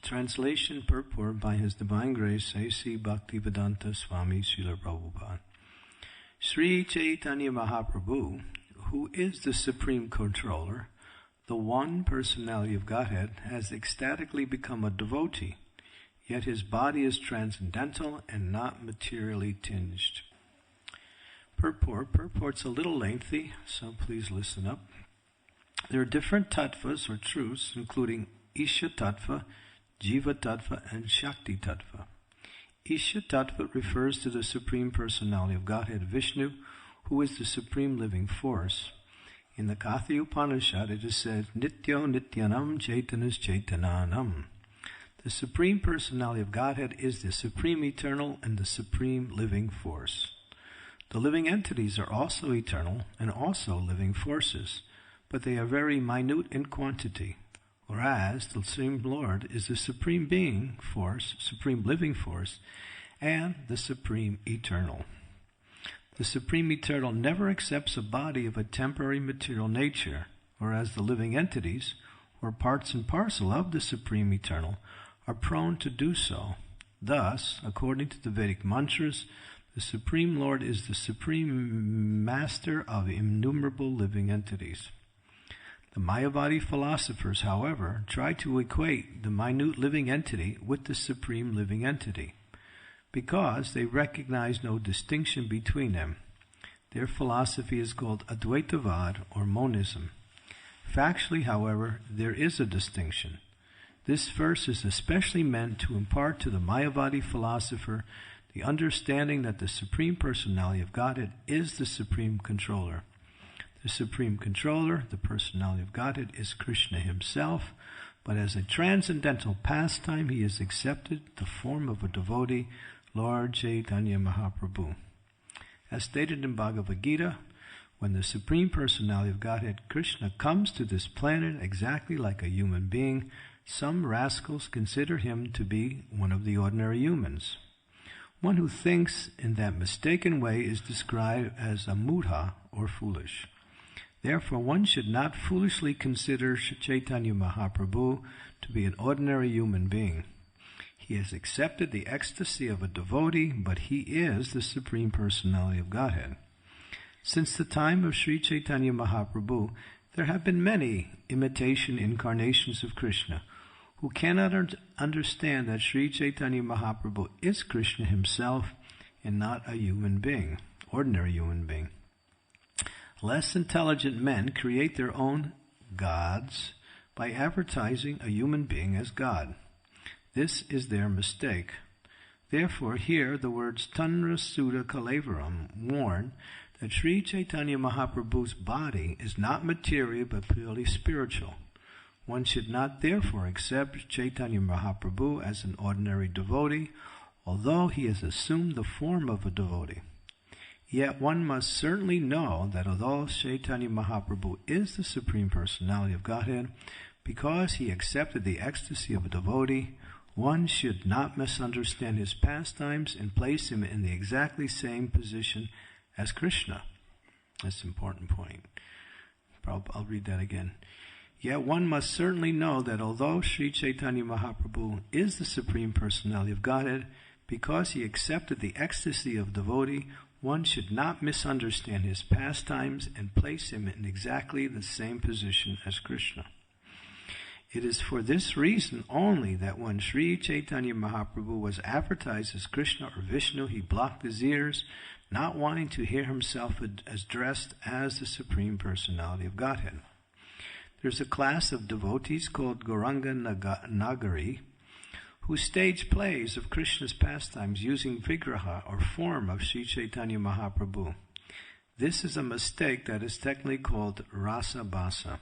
Translation purport by His Divine Grace A.C. Bhaktivedanta Swami Srila Prabhupada. Sri Chaitanya Mahaprabhu, who is the Supreme Controller, the one personality of Godhead, has ecstatically become a devotee, yet his body is transcendental and not materially tinged. Purport's a little lengthy, so please listen up. There are different tattvas or truths, including Isha Tattva, Jiva Tattva, and Shakti Tattva. Isha Tattva refers to the Supreme Personality of Godhead, Vishnu, who is the Supreme Living Force. In the Katha Upanishad it is said, Nityo Nityanam Chaitanas Chaitananam. The Supreme Personality of Godhead is the Supreme Eternal and the Supreme Living Force. The living entities are also eternal and also living forces, but they are very minute in quantity, whereas the Supreme Lord is the Supreme Being Force, Supreme Living Force, and the Supreme Eternal. The Supreme Eternal never accepts a body of a temporary material nature, whereas the living entities, who are parts and parcel of the Supreme Eternal, are prone to do so. Thus, according to the Vedic mantras, the Supreme Lord is the Supreme Master of innumerable living entities. The Mayavadi philosophers, however, try to equate the minute living entity with the Supreme Living Entity, because they recognize no distinction between them. Their philosophy is called Advaitavad or monism. Factually, however, there is a distinction. This verse is especially meant to impart to the Mayavadi philosopher the understanding that the Supreme Personality of Godhead is the Supreme Controller. The Supreme Controller, the Personality of Godhead, is Krishna himself, but as a transcendental pastime he has accepted the form of a devotee, Lord Chaitanya Mahaprabhu. As stated in Bhagavad Gita, when the Supreme Personality of Godhead, Krishna, comes to this planet exactly like a human being, some rascals consider him to be one of the ordinary humans. One who thinks in that mistaken way is described as a mudha, or foolish. Therefore, one should not foolishly consider Chaitanya Mahaprabhu to be an ordinary human being. He has accepted the ecstasy of a devotee, but he is the Supreme Personality of Godhead. Since the time of Sri Chaitanya Mahaprabhu, there have been many imitation incarnations of Krishna who cannot understand that Sri Chaitanya Mahaprabhu is Krishna himself and not a human being, ordinary human being. Less intelligent men create their own gods by advertising a human being as God. This is their mistake. Therefore, here the words Tanra Sudha Kalevaram warn that Sri Chaitanya Mahaprabhu's body is not material but purely spiritual. One should not therefore accept Chaitanya Mahaprabhu as an ordinary devotee, although he has assumed the form of a devotee. Yet one must certainly know that although Chaitanya Mahaprabhu is the Supreme Personality of Godhead, because he accepted the ecstasy of a devotee, one should not misunderstand his pastimes and place him in the exactly same position as Krishna. That's an important point. I'll read that again. Yet one must certainly know that although Sri Chaitanya Mahaprabhu is the Supreme Personality of Godhead, because he accepted the ecstasy of devotee, one should not misunderstand his pastimes and place him in exactly the same position as Krishna. It is for this reason only that when Sri Chaitanya Mahaprabhu was advertised as Krishna or Vishnu, he blocked his ears, not wanting to hear himself addressed as the Supreme Personality of Godhead. There's a class of devotees called Gauranga Nagari who stage plays of Krishna's pastimes using Vigraha or form of Sri Chaitanya Mahaprabhu. This is a mistake that is technically called Rasa Basa.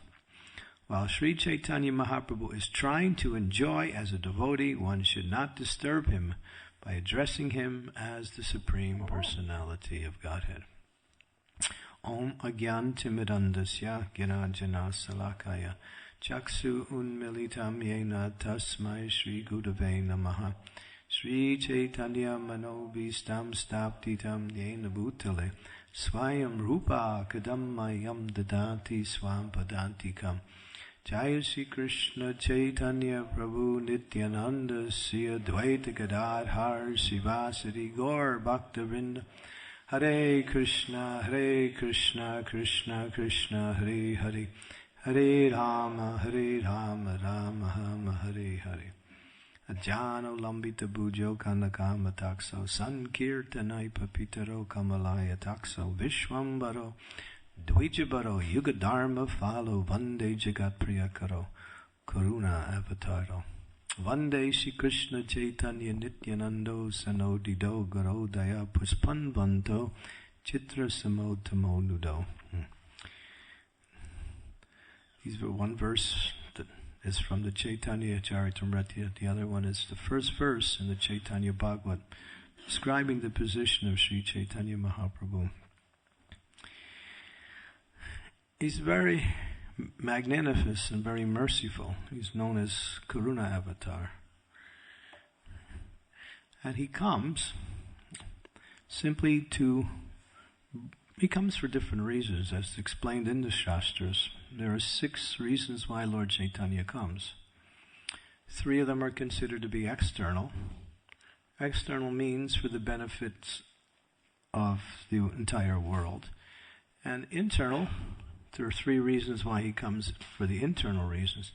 While Sri Chaitanya Mahaprabhu is trying to enjoy as a devotee, one should not disturb him by addressing him as the Supreme Personality of Godhead. Om Agyantimirandasya Ginajana Salakaya Chaksu Unmilitam Yena Tasmai Shri Gudave Namaha Shri Chaitanya Manobhistam Staptitam Yena Bhutale Swayam Rupa Kadammayam Dadanti Swam Padantikam Jai Shri Krishna Chaitanya Prabhu Nityananda Sri Advaita Gadadhar Sivasati Gaur Bhaktavinda Hare Krishna Krishna Krishna Hare Hare Hare Rama Rama Rama Hare Hare Ajano Lambita Bhujo Kanakama Takso Sankirtanai Papitaro Kamalaya Takso Vishwambaro Dvijabaro Yugadharma Follow Vande Jagat Priyakaro Karuna Avataro Vande Shri Krishna Chaitanya Nityanando Sanodido Garodaya Puspanvanto Chitra Samotamo Nudo. These were one verse that is from the Chaitanya Charitamrita. The other one is the first verse in the Chaitanya Bhagavat, describing the position of Sri Chaitanya Mahaprabhu. He's very magnanimous and very merciful. He's known as Karuna Avatar. And he comes he comes for different reasons, as explained in the Shastras. There are 6 reasons why Lord Chaitanya comes. 3 of them are considered to be external. External means for the benefits of the entire world. And internal, there are 3 reasons why he comes, for the internal reasons,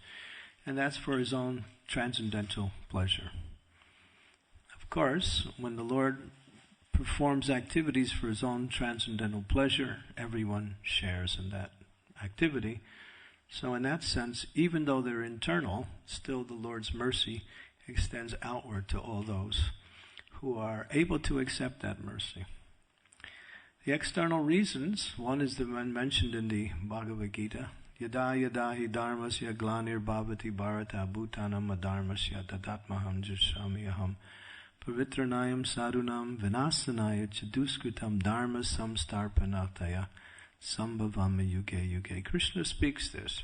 and that's for his own transcendental pleasure. Of course, when the Lord performs activities for his own transcendental pleasure, everyone shares in that activity. So in that sense, even though they're internal, still the Lord's mercy extends outward to all those who are able to accept that mercy. The external reasons, one is the one mentioned in the Bhagavad Gita, Yada yada hi dharmasya glanir bhavati bharata bhutanam adharmasya tadatmaham jishami aham pavitranayam sadhunam vinasanaya chaduskritam dharma samstarpanataya sambhavama yuge yuge. Krishna speaks this.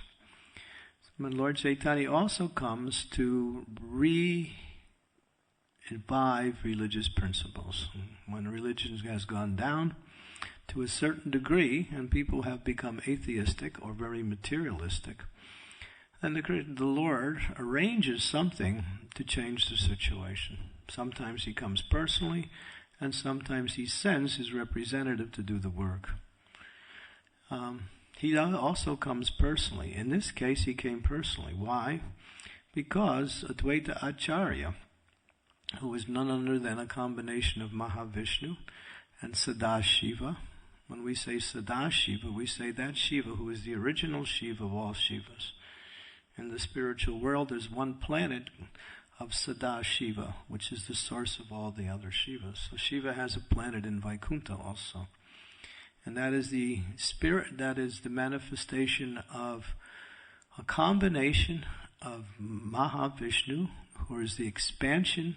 When Lord Chaitanya also comes to revive religious principles. When religion has gone down to a certain degree, and people have become atheistic or very materialistic, then the Lord arranges something to change the situation. Sometimes he comes personally, and sometimes he sends his representative to do the work. He also comes personally. In this case, he came personally. Why? Because Advaita Acharya, who is none other than a combination of Mahavishnu and Sadashiva. When we say Sadashiva, we say that Shiva who is the original Shiva of all Shivas. In the spiritual world, there's one planet of Sadashiva, which is the source of all the other Shivas. So Shiva has a planet in Vaikuntha also. And that is the spirit, that is the manifestation of a combination of Mahavishnu, who is the expansion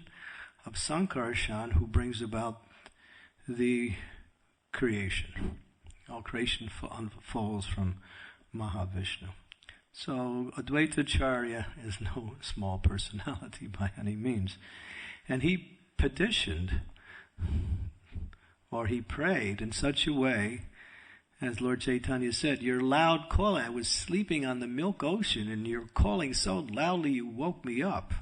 of Sankarshan, who brings about the creation. All creation unfolds from Mahavishnu. So Advaita Acharya is no small personality by any means. And he petitioned, or he prayed in such a way, as Lord Chaitanya said, your loud calling, I was sleeping on the milk ocean and you're calling so loudly you woke me up.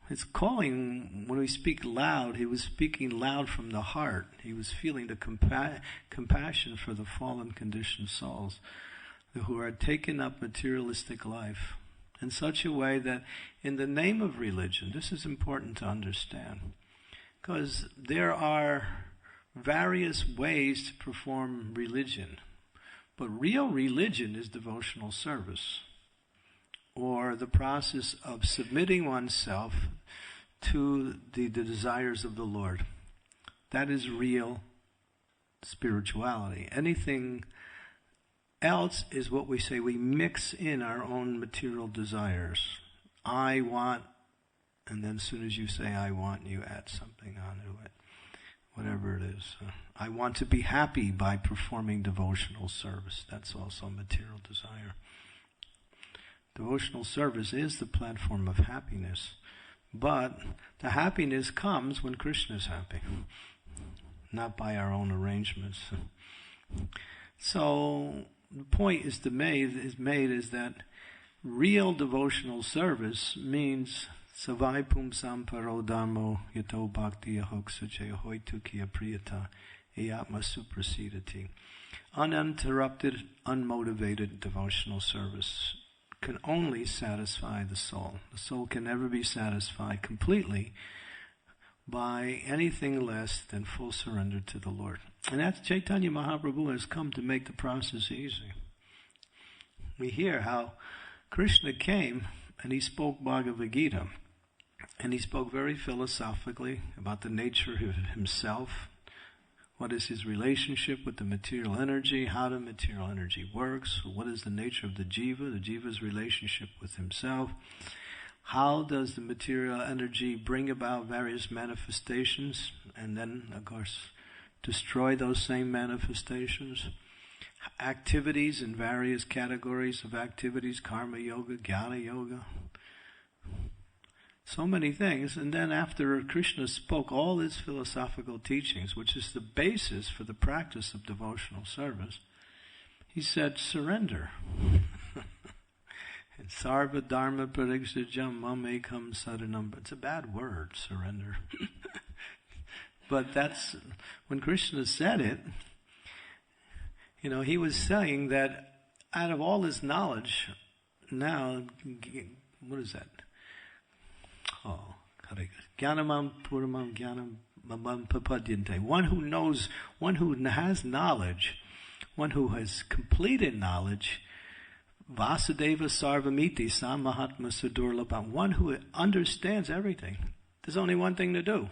His calling, when we speak loud, he was speaking loud from the heart. He was feeling the compassion for the fallen conditioned souls who are taking up materialistic life in such a way that in the name of religion, this is important to understand, because there are various ways to perform religion, but real religion is devotional service, or the process of submitting oneself to the desires of the Lord. That is real spirituality. Anything else is what we say, we mix in our own material desires. I want, and then as soon as you say I want, you add something onto it. Whatever it is. I want to be happy by performing devotional service. That's also material desire. Devotional service is the platform of happiness. But the happiness comes when Krishna is happy, not by our own arrangements. So the point is made is that real devotional service means savai pumsam paro dharmo yato bhakti ahoksache hoitu kiya priyata eyatma suprasidati. Uninterrupted, unmotivated devotional service can only satisfy the soul. The soul can never be satisfied completely by anything less than full surrender to the Lord. And that's Chaitanya Mahaprabhu has come to make the process easy. We hear how Krishna came and he spoke Bhagavad Gita. And he spoke very philosophically about the nature of himself. What is his relationship with the material energy? How the material energy works? What is the nature of the jiva's relationship with himself? How does the material energy bring about various manifestations and then, of course, destroy those same manifestations? Activities in various categories of activities, karma yoga, jnana yoga. So many things. And then after Krishna spoke all his philosophical teachings, which is the basis for the practice of devotional service, he said, surrender. Sarva dharma parikshajam mamekam saranam. It's a bad word, surrender. But that's, when Krishna said it, he was saying that out of all his knowledge, now, what is that? Oh, Jnanamam Puramam Jnanam Mamam Papadyante. One who knows, one who has knowledge, one who has completed knowledge, Vasudeva Sarvamiti Sam Mahatma Sudurlabham. One who understands everything. There's only one thing to do.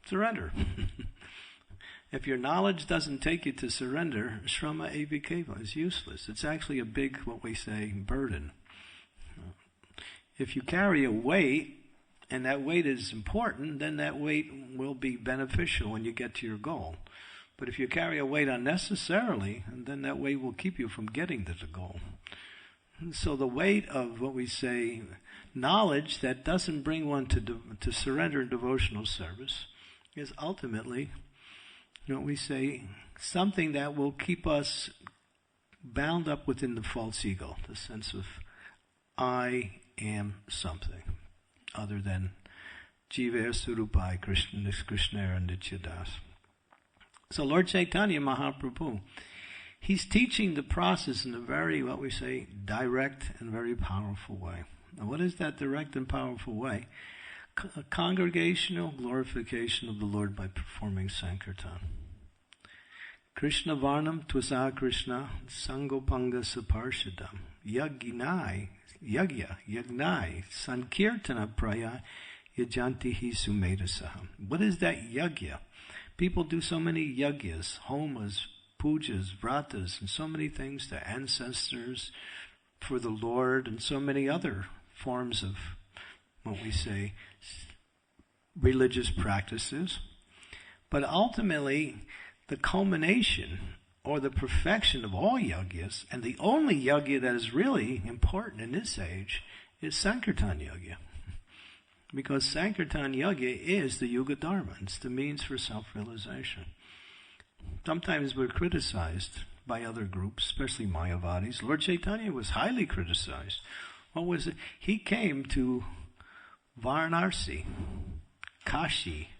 Surrender. If your knowledge doesn't take you to surrender, Shrama Evikeva is useless. It's actually a big, what we say, burden. If you carry a weight, and that weight is important, then that weight will be beneficial when you get to your goal. But if you carry a weight unnecessarily, then that weight will keep you from getting to the goal. And so the weight of what we say, knowledge that doesn't bring one to surrender in devotional service, is ultimately, what we say, something that will keep us bound up within the false ego, the sense of I am something other than Jiva Surupai Krishna and Nityadas. So Lord Chaitanya Mahaprabhu, he's teaching the process in a very, what we say, direct and very powerful way. Now what is that direct and powerful way? Congregational glorification of the Lord by performing Sankirtan. Krishna Varnam Tvasa Krishna Sangopanga Saparshadam Yagnai Sankirtana Praya Yajantihi Sumedasaham. What is that yagya? People do so many yagyas, homas, pujas, vratas, and so many things to ancestors, for the Lord, and so many other forms of, what we say, religious practices. But ultimately, the culmination or the perfection of all yagyas, and the only yagya that is really important in this age, is Sankirtan yagya. Because Sankirtan yagya is the Yuga Dharma. It's the means for self-realization. Sometimes we're criticized by other groups, especially Mayavadis. Lord Chaitanya was highly criticized. What was it? He came to Varanasi, Kashi,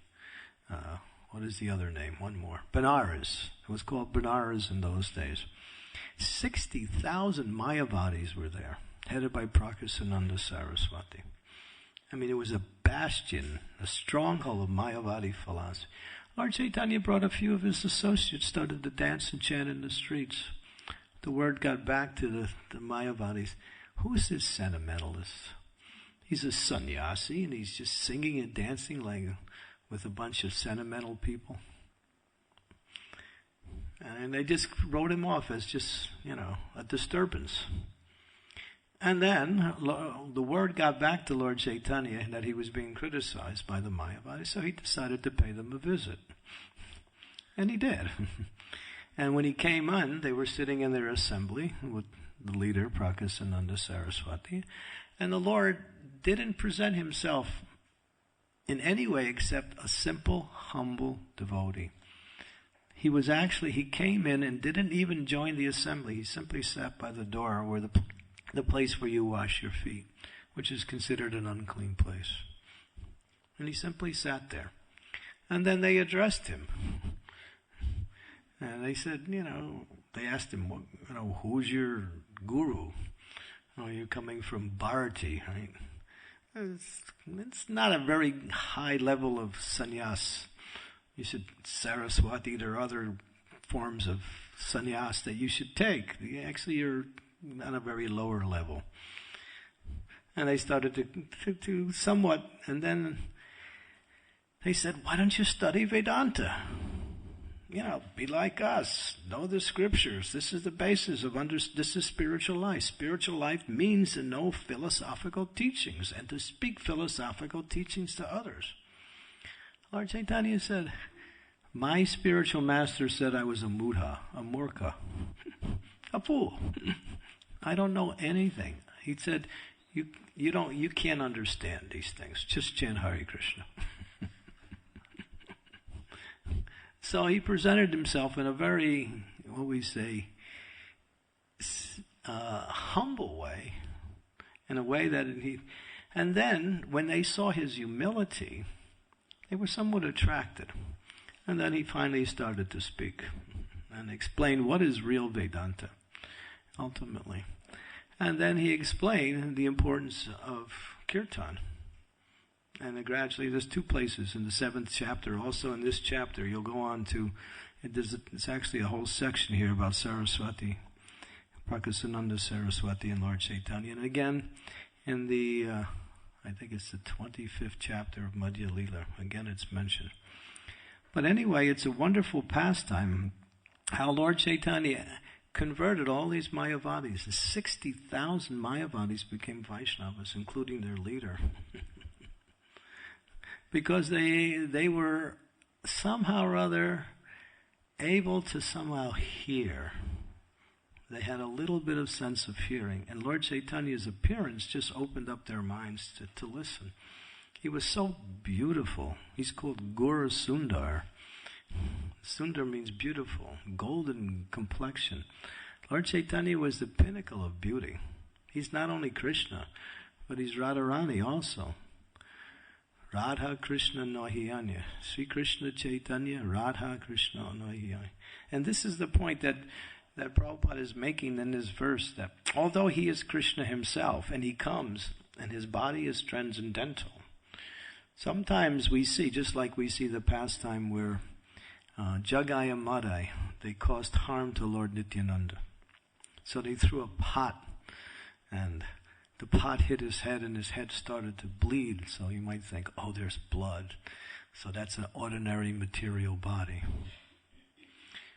what is the other name? One more. Benares. It was called Benares in those days. 60,000 Mayavadis were there, headed by Prakasananda Saraswati. I mean, it was a bastion, a stronghold of Mayavadi philosophy. Lord Chaitanya brought a few of his associates, started to dance and chant in the streets. The word got back to the Mayavadis. Who's this sentimentalist? He's a sannyasi, and he's just singing and dancing like with a bunch of sentimental people. And they just wrote him off as just, a disturbance. And then the word got back to Lord Chaitanya that he was being criticized by the Mayavadis, so he decided to pay them a visit. And he did. And when he came in, they were sitting in their assembly with the leader, Prakasananda Saraswati, and the Lord didn't present himself in any way except a simple, humble devotee. he came in and didn't even join the assembly. He simply sat by the door where the place where you wash your feet, which is considered an unclean place. And he simply sat there. And then they addressed him. And they said, they asked him, who's your guru? You're coming from Bharati, right? It's not a very high level of sannyas. You should Saraswati. There are other forms of sannyas that you should take. Actually, you're on a very lower level. And they started to somewhat, and then they said, why don't you study Vedanta? Be like us. Know the scriptures. This is the basis of this is spiritual life. Spiritual life means to know philosophical teachings and to speak philosophical teachings to others. Lord Chaitanya said, my spiritual master said I was a mudha, a murkha, a fool. I don't know anything. He said, you can't understand these things. Just chant Hare Krishna. So he presented himself in a very, humble way, in a way that and then when they saw his humility, they were somewhat attracted. And then he finally started to speak and explain what is real Vedanta, ultimately. And then he explained the importance of kirtan. And gradually, there's 2 places in the 7th chapter. Also in this chapter, you'll go on to, it's actually a whole section here about Saraswati, Prakasananda Saraswati and Lord Chaitanya. And again, in the, I think it's the 25th chapter of Madhya Lila, again it's mentioned. But anyway, it's a wonderful pastime, how Lord Chaitanya converted all these Mayavadis. 60,000 Mayavadis became Vaishnavas, including their leader. Because they were somehow or other able to somehow hear. They had a little bit of sense of hearing. And Lord Chaitanya's appearance just opened up their minds to listen. He was so beautiful. He's called Gura Sundar. Sundar means beautiful, golden complexion. Lord Chaitanya was the pinnacle of beauty. He's not only Krishna, but he's Radharani also. Radha Krishna Nohiyanya. Sri Krishna Chaitanya, Radha Krishna Nohiyanya. And this is the point that Prabhupada is making in this verse, that although he is Krishna himself, and he comes, and his body is transcendental, sometimes we see, just like we see the pastime where Jagaya Madai, they caused harm to Lord Nityananda. So they threw a pot, and the pot hit his head and his head started to bleed. So you might think, oh, there's blood. So that's an ordinary material body.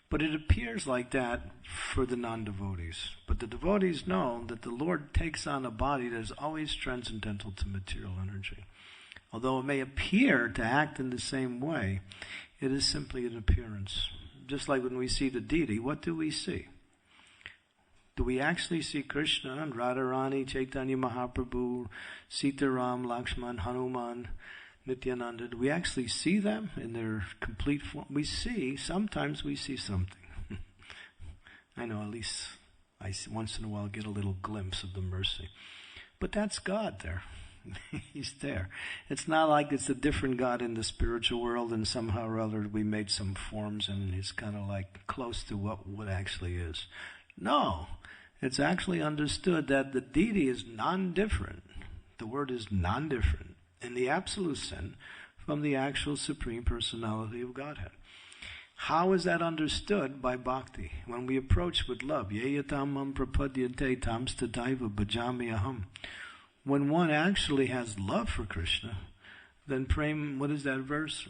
But it appears like that for the non-devotees. But the devotees know that the Lord takes on a body that is always transcendental to material energy. Although it may appear to act in the same way, it is simply an appearance. Just like when we see the deity, what do we see? Do we actually see Krishna and Radharani, Chaitanya Mahaprabhu, Sitaram, Lakshman, Hanuman, Nityananda? Do we actually see them in their complete form? Sometimes we see something. I know, at least I once in a while get a little glimpse of the mercy. But that's God there. He's there. It's not like it's a different God in the spiritual world and somehow or other we made some forms and it's kind of like close to what actually is. No. It's actually understood that the deity is non-different. The word is non-different in the absolute sense from the actual Supreme Personality of Godhead. How is that understood? By bhakti. When we approach with love, yeyatamam prapadyante tamstadaiva bhajami aham. When one actually has love for Krishna, then what is that verse?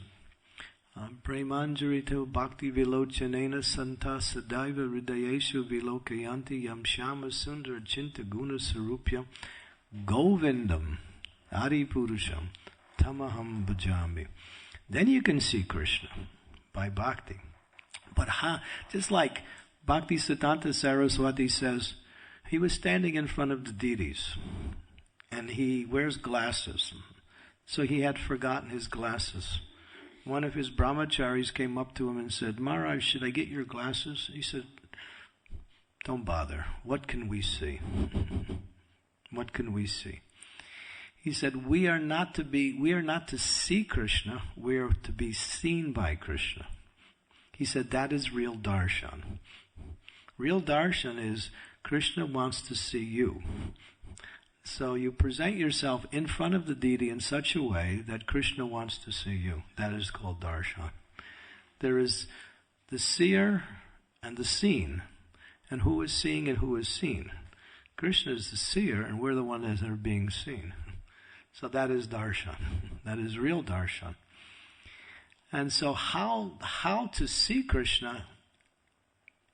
Premanjarito bhakti vilochanena santa sadaiva hridayeshu vilokayanti yam shama sundara chinta guna sarupya govindam adipurusham tamaham bhajami. Then you can see Krishna by bhakti. But just like Bhakti Siddhanta Saraswati says, he was standing in front of the deities and he wears glasses. So he had forgotten his glasses. one of his brahmacharis came up to him and said, Maharaj, should I get your glasses? He said, don't bother. What can we see? What can we see? He said, we are not to see Krishna, we are to be seen by Krishna. He said, that is real darshan. Real darshan is Krishna wants to see you. So you present yourself in front of the deity in such a way that Krishna wants to see you. That is called darshan. There is the seer and the seen. And who is seeing and who is seen? Krishna is the seer and we're the ones that are being seen. So that is darshan. That is real darshan. And so how to see Krishna,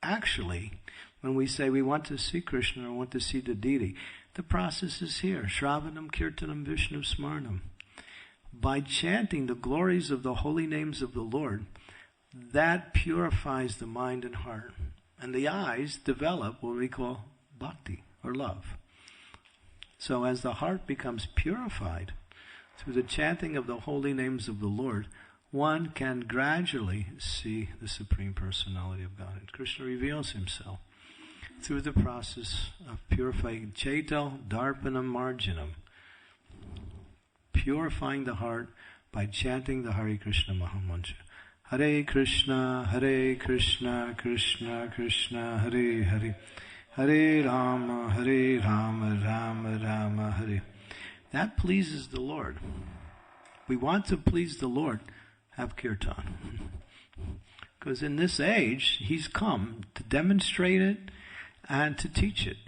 actually, when we say we want to see Krishna or want to see the deity, the process is here. Shravanam, Kirtanam, Vishnu, Smarnam. By chanting the glories of the holy names of the Lord, that purifies the mind and heart. And the eyes develop what we call bhakti, or love. So as the heart becomes purified through the chanting of the holy names of the Lord, one can gradually see the Supreme Personality of God. And Krishna reveals himself through the process of purifying Chaito Darpanam Marjanam, purifying the heart by chanting the Hare Krishna Mahamantra. Hare Krishna, Krishna Krishna, Hare Hare, Hare Rama, Rama Rama, Hare. That pleases the Lord. We want to please the Lord, have kirtan. Because in this age, he's come to demonstrate it and to teach it.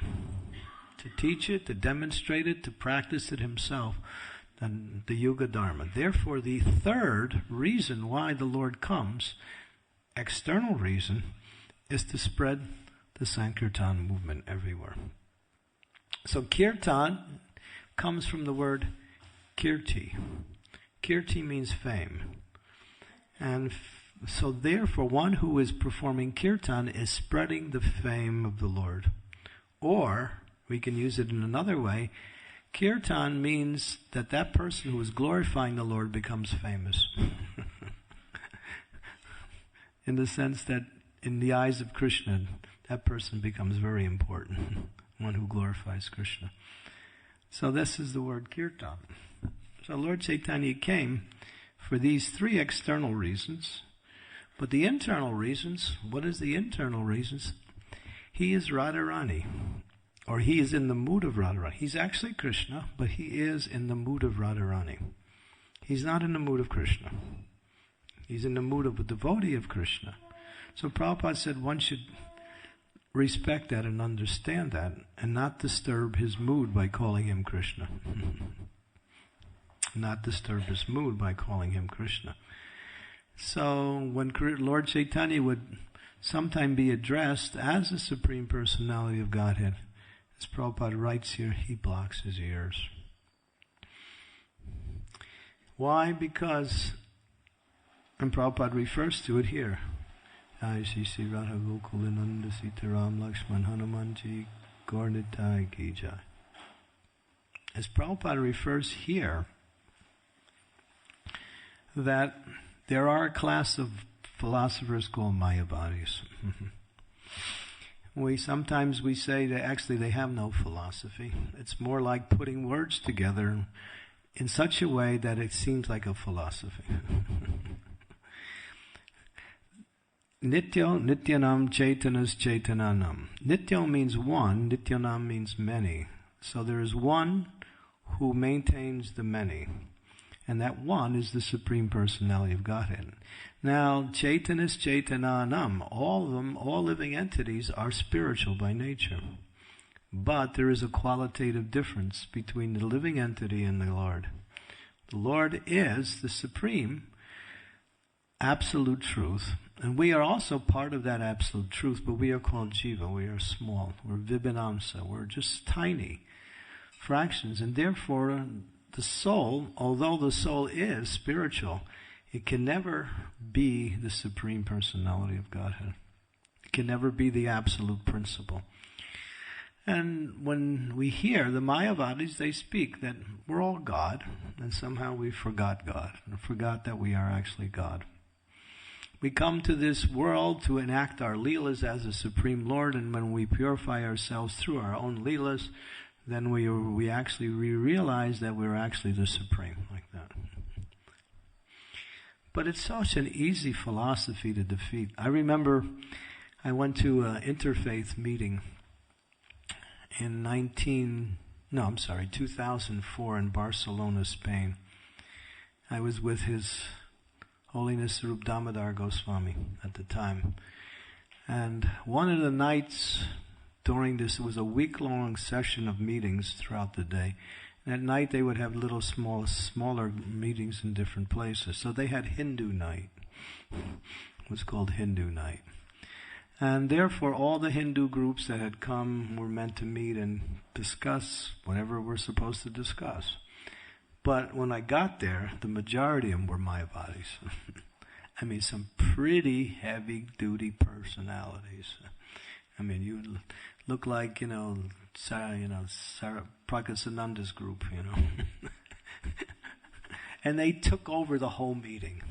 To teach it, to demonstrate it, to practice it himself, and the Yuga Dharma. Therefore, the third reason why the Lord comes, external reason, is to spread the Sankirtan movement everywhere. So kirtan comes from the word kirti. Kirti means fame. And so therefore, one who is performing kirtan is spreading the fame of the Lord. Or, we can use it in another way, kirtan means that that person who is glorifying the Lord becomes famous. In the sense that in the eyes of Krishna, that person becomes very important. One who glorifies Krishna. So this is the word kirtan. So Lord Chaitanya came for these three external reasons. But the internal reasons, what is the internal reasons? He is Radharani. Or he is in the mood of Radharani. He's actually Krishna, but he is in the mood of Radharani. He's not in the mood of Krishna. He's in the mood of a devotee of Krishna. So Prabhupada said one should respect that and understand that and not disturb his mood by calling him Krishna. Not disturb his mood by calling him Krishna. So when Lord Chaitanya would sometime be addressed as the Supreme Personality of Godhead, as Prabhupada writes here, he blocks his ears. Why? Because, and Prabhupada refers to it here, As Prabhupada refers here, that there are a class of philosophers called Mayavadis. Sometimes we say that actually they have no philosophy. It's more like putting words together in such a way that it seems like a philosophy. Nityo, Nityanam, Chaitanas, Chaitananam. Nityo means one, Nityanam means many. So there is one who maintains the many. And that one is the Supreme Personality of Godhead. Now, Chaitanas, Chaitananam, all of them, all living entities are spiritual by nature. But there is a qualitative difference between the living entity and the Lord. The Lord is the Supreme Absolute Truth. And we are also part of that Absolute Truth, but we are called Jiva. We are small. We're Vibhinamsa. We're just tiny fractions. And therefore, the soul, although the soul is spiritual, it can never be the Supreme Personality of Godhead. It can never be the absolute principle. And when we hear the Mayavadis, they speak that we're all God, and somehow we forgot God, and forgot that we are actually God. We come to this world to enact our lilas as a Supreme Lord, and when we purify ourselves through our own lilas, then we realize that we're actually the Supreme, like that. But it's such an easy philosophy to defeat. I remember I went to an interfaith meeting in 2004 in Barcelona, Spain. I was with His Holiness Rup Damodar Goswami at the time. And one of the nights during this, it was a week-long session of meetings throughout the day. And at night they would have little smaller meetings in different places. So they had Hindu night. It was called Hindu night. And therefore all the Hindu groups that had come were meant to meet and discuss whatever we're supposed to discuss. But when I got there, the majority of them were Mayavadis. I mean, some pretty heavy-duty personalities. I mean, you look like, Sarah Prakasananda's group, And they took over the whole meeting.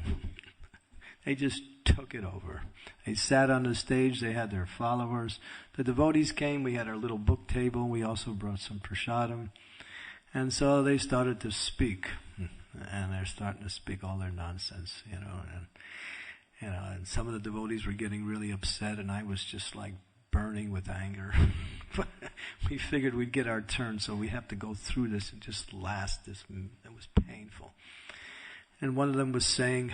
They just took it over. They sat on the stage, they had their followers. The devotees came, we had our little book table, we also brought some prasadam. And so they started to speak. And they're starting to speak all their nonsense, and some of the devotees were getting really upset, and I was just like burning with anger. But we figured we'd get our turn, so we have to go through this and just last this. It was painful. And one of them was saying,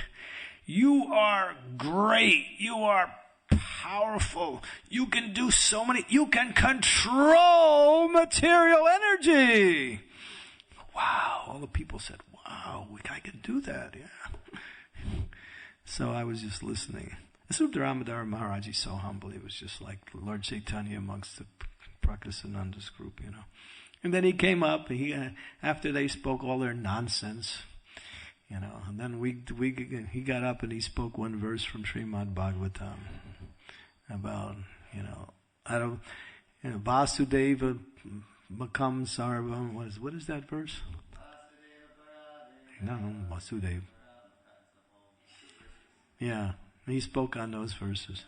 "You are great. You are powerful. You can do so many. You can control material energy." Wow. All the people said, "Wow, I could do that." Yeah. So I was just listening. Sri Damodar Maharaj, he's so humble. He was just like Lord Chaitanya amongst the Prakasananda's group, And then he came up, after they spoke all their nonsense, and then he got up and he spoke one verse from Srimad Bhagavatam about, Vasudeva Makam Sarvam. What is that verse? No, Vasudeva. Yeah, he spoke on those verses.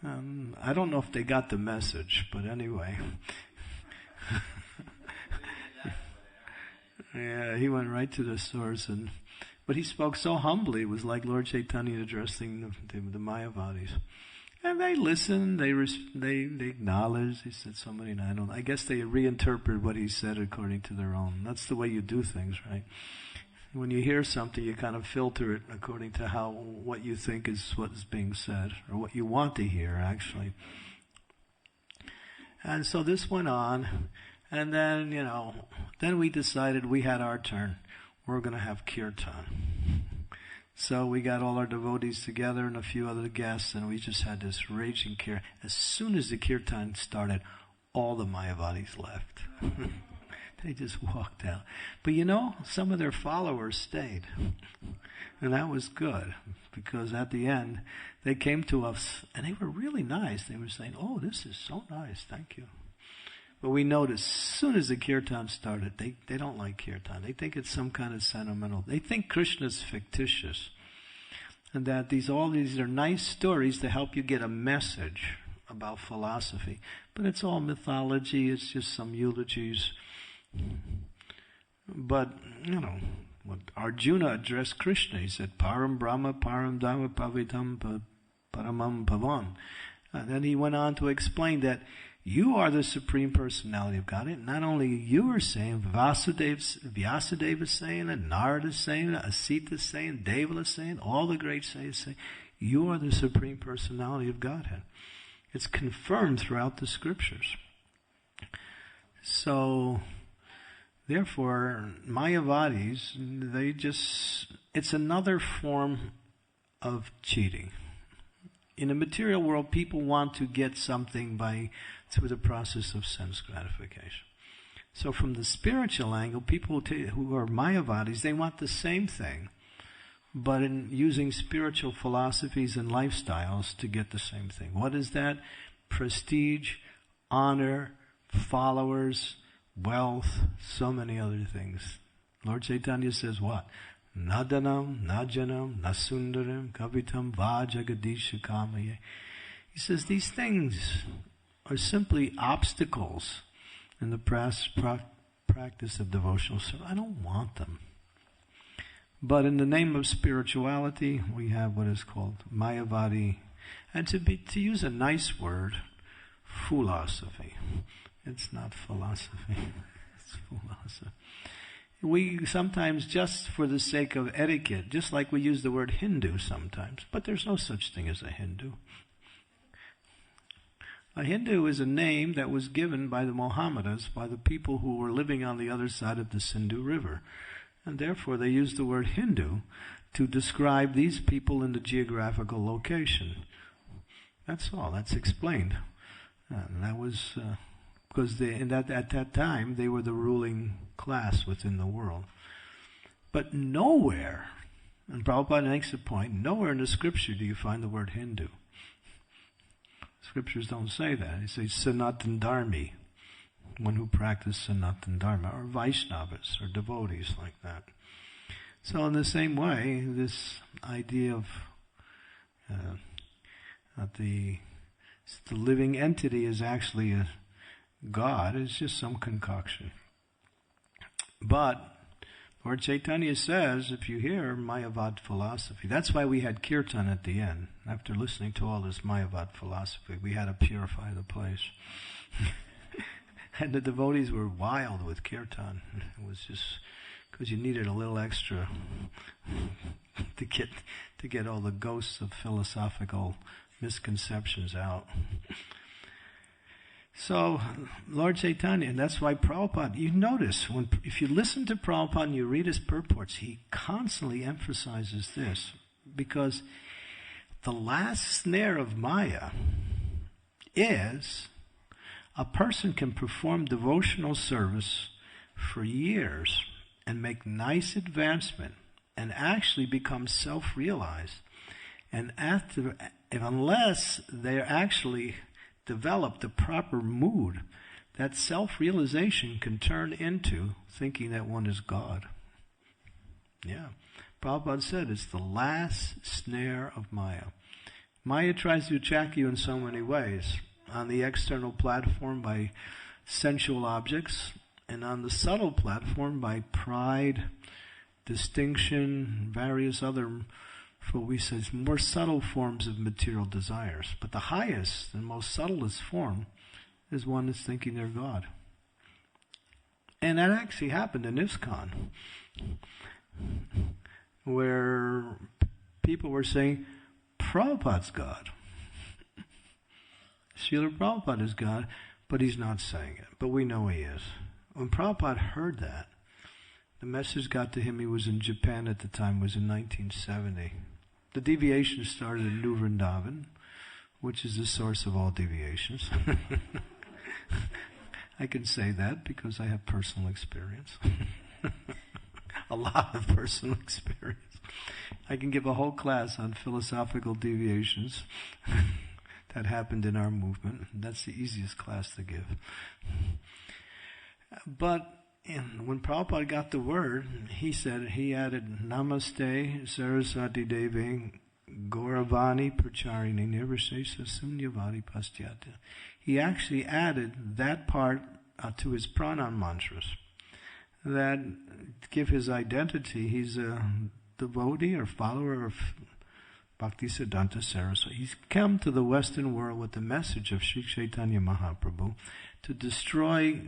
I don't know if they got the message, but anyway. Yeah, he went right to the source, but he spoke so humbly. It was like Lord Chaitanya addressing the Mayavadis. And they listened, they acknowledged, he said so many, I guess they reinterpreted what he said according to their own. That's the way you do things, right? When you hear something, you kind of filter it according to what you think is what is being said, or what you want to hear, actually. And so this went on, and then, then we decided we had our turn. We're going to have kirtan. So we got all our devotees together and a few other guests, and we just had this raging kirtan. As soon as the kirtan started, all the Mayavadis left. They just walked out. But some of their followers stayed. And that was good, because at the end, they came to us, and they were really nice. They were saying, "Oh, this is so nice, thank you." But we noticed, as soon as the kirtan started, they don't like kirtan. They think it's some kind of sentimental. They think Krishna's fictitious. And that all these are nice stories to help you get a message about philosophy. But it's all mythology, it's just some eulogies. But, what Arjuna addressed Krishna, he said, "Param Brahma, Param Dhamma, Pavitam, Paramam Bhavan." And then he went on to explain that you are the Supreme Personality of God. And not only you are saying, Vyasadeva is saying it, Narada is saying it, Asita is saying, Devala is saying, all the great saints say, you are the Supreme Personality of Godhead. It's confirmed throughout the scriptures. So, therefore, Mayavadis, it's another form of cheating. In the material world, people want to get something through the process of sense gratification. So from the spiritual angle, people who are Mayavadis, they want the same thing, but in using spiritual philosophies and lifestyles to get the same thing. What is that? Prestige, honor, followers, wealth, so many other things. Lord Chaitanya says what? Nadanam, najanam, nasundaram, kavitam, vajagadisha kamaye. He says these things are simply obstacles in the practice of devotional service. I don't want them. But in the name of spirituality, we have what is called Mayavadi, and to use a nice word, philosophy. It's not philosophy, it's philosophy. We sometimes, just for the sake of etiquette, just like we use the word Hindu sometimes, but there's no such thing as a Hindu. A Hindu is a name that was given by the Mohammedans, by the people who were living on the other side of the Sindhu River. And therefore they used the word Hindu to describe these people in the geographical location. That's all. That's explained. And that was because at that time they were the ruling class within the world. But nowhere, and Prabhupada makes a point, nowhere in the scripture do you find the word Hindu. Scriptures don't say that. It says Sanatan Dharmi, one who practices Sanatan Dharma, or Vaishnavas, or devotees like that. So in the same way, this idea of that the living entity is actually a God is just some concoction. But Lord Chaitanya says, if you hear Mayavad philosophy, that's why we had kirtan at the end. After listening to all this Mayavad philosophy, we had to purify the place. And the devotees were wild with kirtan. It was just because you needed a little extra to get all the ghosts of philosophical misconceptions out. So, Lord Chaitanya, and that's why Prabhupada, you notice, if you listen to Prabhupada and you read his purports, he constantly emphasizes this, because the last snare of Maya is a person can perform devotional service for years and make nice advancement and actually become self-realized. And unless they actually develop the proper mood, that self-realization can turn into thinking that one is God. Yeah. Prabhupada said it's the last snare of Maya. Maya tries to attack you in so many ways. On the external platform by sensual objects, and on the subtle platform by pride, distinction, various other, for we say, more subtle forms of material desires. But the highest and most subtlest form is one that's thinking they're God. And that actually happened in ISKCON, where people were saying, Prabhupada's God. Srila Prabhupada is God, but he's not saying it. But we know he is. When Prabhupada heard that, the message got to him. He was in Japan at the time. It was in 1970. The deviation started in New Vrindavan, which is the source of all deviations. I can say that because I have personal experience. A lot of personal experience. I can give a whole class on philosophical deviations that happened in our movement. That's the easiest class to give. But when Prabhupada got the word, he added, Namaste Saraswati Devi Gauravani Pracharini Nirvishesha Sunyavadi Pastyata. He actually added that part to his pranam mantras that give his identity. He's a devotee or follower of Bhaktisiddhanta Saraswati. He's come to the Western world with the message of Sri Chaitanya Mahaprabhu to destroy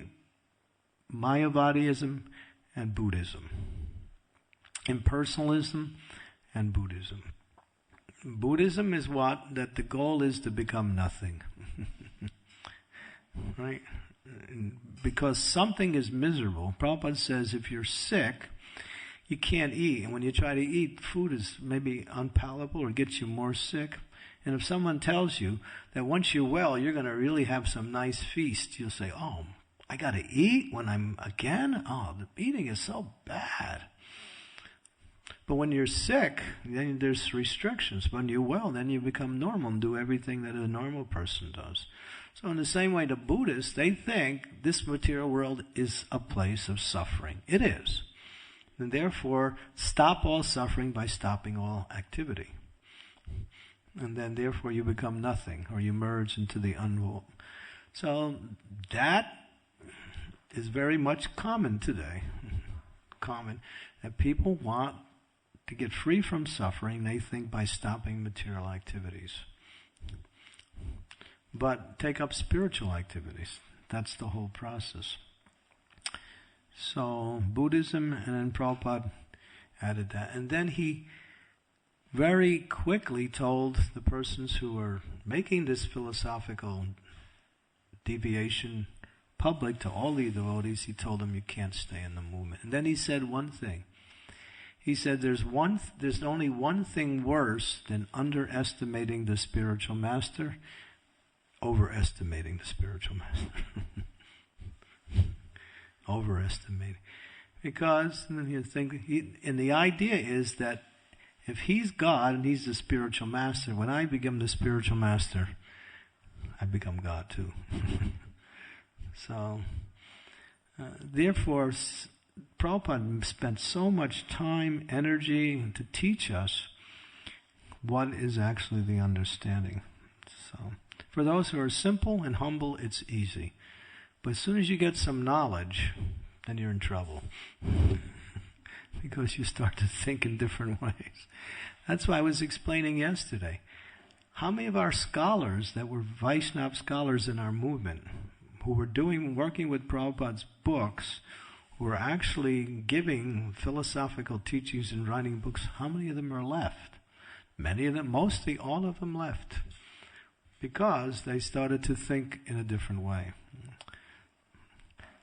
Mayavadism and Buddhism, impersonalism and Buddhism. Buddhism is what? That the goal is to become nothing. Right? Because something is miserable. Prabhupada says if you're sick, you can't eat. And when you try to eat, food is maybe unpalatable or gets you more sick. And if someone tells you that once you're well, you're going to really have some nice feast, you'll say, oh, I got to eat when I'm again? Oh, the eating is so bad. But when you're sick, then there's restrictions. When you're well, then you become normal and do everything that a normal person does. So in the same way, the Buddhists, they think this material world is a place of suffering. It is. And therefore, stop all suffering by stopping all activity. And then therefore you become nothing, or you merge into the unwool. So that is very much common today. Common. That people want to get free from suffering, they think by stopping material activities. But take up spiritual activities. That's the whole process. So Buddhism, and then Prabhupada added that. And then he very quickly told the persons who were making this philosophical deviation public to all the devotees, he told them you can't stay in the movement. And then he said one thing. He said there's only one thing worse than underestimating the spiritual master, overestimating the spiritual master. Overestimating. Because you think, and the idea is that if he's God and he's the spiritual master, when I become the spiritual master, I become God too. So, therefore, Prabhupada spent so much time, energy to teach us what is actually the understanding. So, for those who are simple and humble, it's easy. But as soon as you get some knowledge, then you're in trouble. Because you start to think in different ways. That's why I was explaining yesterday. How many of our scholars that were Vaishnava scholars in our movement, who were working with Prabhupada's books, who were actually giving philosophical teachings and writing books, how many of them are left? Many of them, mostly all of them left. Because they started to think in a different way.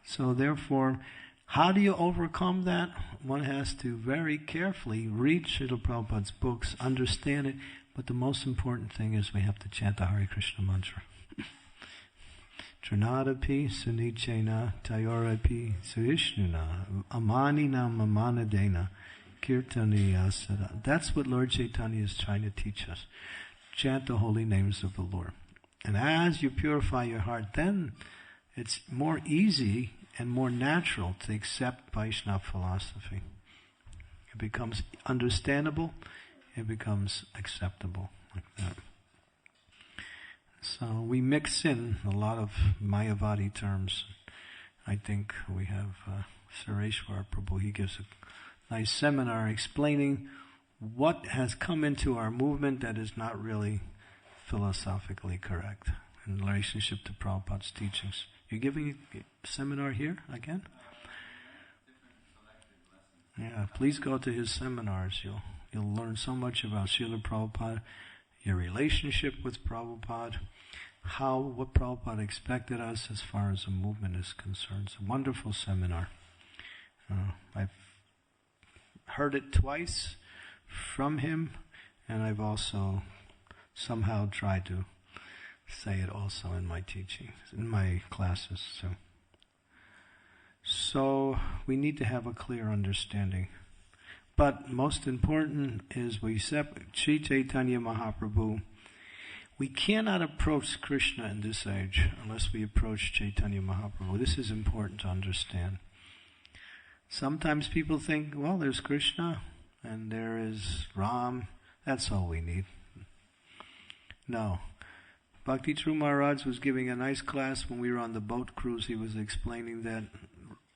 So therefore, how do you overcome that? One has to very carefully read Srila Prabhupada's books, understand it, but the most important thing is we have to chant the Hare Krishna mantra. Trinadapi sunichena tayorapi suishnuna amanina mamanadena kirtaniya sada. That's what Lord Chaitanya is trying to teach us. Chant the holy names of the Lord. And as you purify your heart, then it's more easy and more natural to accept Vaishnava philosophy. It becomes understandable, it becomes acceptable, like that. So we mix in a lot of Mayavadi terms. I think we have Sureshwar Prabhu, he gives a nice seminar explaining what has come into our movement that is not really philosophically correct in relationship to Prabhupada's teachings. You're giving a seminar here again? Yeah, please go to his seminars. You'll learn so much about Srila Prabhupada, your relationship with Prabhupada, what Prabhupada expected us as far as the movement is concerned. It's a wonderful seminar. I've heard it twice from him, and I've also somehow tried to say it also in my teachings, in my classes. So we need to have a clear understanding. But most important is we accept Sri Chaitanya Mahaprabhu. We cannot approach Krishna in this age unless we approach Chaitanya Mahaprabhu. This is important to understand. Sometimes people think, well, there's Krishna and there is Ram. That's all we need. No. Bhakti True Maharaj was giving a nice class when we were on the boat cruise. He was explaining that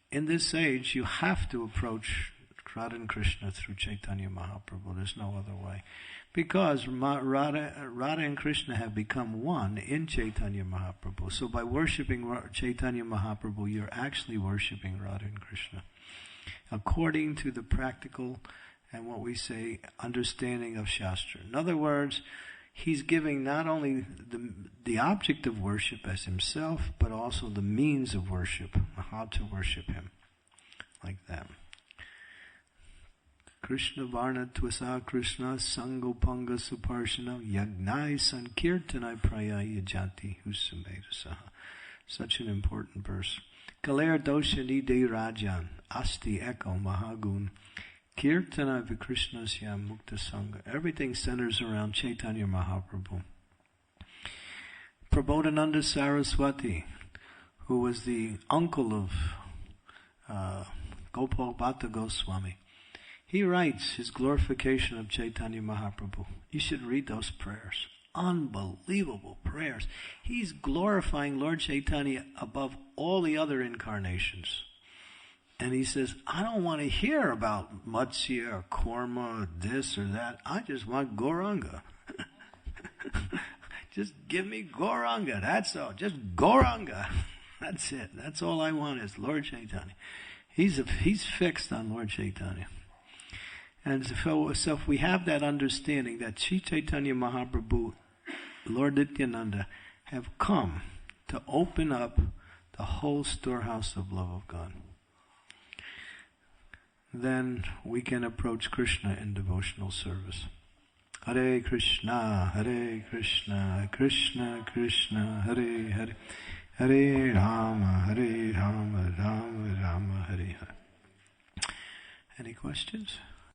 in this age you have to approach Radha and Krishna through Chaitanya Mahaprabhu. There's no other way. Because Radha and Krishna have become one in Chaitanya Mahaprabhu. So by worshipping Chaitanya Mahaprabhu, you're actually worshipping Radha and Krishna. According to the practical and what we say, understanding of Shastra. In other words, he's giving not only the object of worship as himself, but also the means of worship, how to worship him. Like that. Krishna Varna Tvasa Krishna Sangopanga Suparshana Yagnai Sankirtanai Prayaya Jati Husamedasaha. Such an important verse. Kaler Doshani De Rajan Asti Eko Mahagun Kirtana Vikrishnasyam Mukta Sangha. Everything centers around Chaitanya Mahaprabhu. Prabodhananda Saraswati, who was the uncle of Gopal Bhatta Goswami, he writes his glorification of Chaitanya Mahaprabhu. You should read those prayers. Unbelievable prayers. He's glorifying Lord Chaitanya above all the other incarnations. And he says, I don't want to hear about Matsya or Kurma or this or that. I just want Gauranga. Just give me Gauranga. That's all. Just Gauranga. That's it. That's all I want is Lord Chaitanya. He's fixed on Lord Chaitanya. And so if we have that understanding that Sri Chaitanya Mahaprabhu, Lord Nityananda, have come to open up the whole storehouse of love of God, then we can approach Krishna in devotional service. Hare Krishna, Krishna Krishna, Hare Hare, Hare Rama, Rama Rama, Hare Hare. Any questions?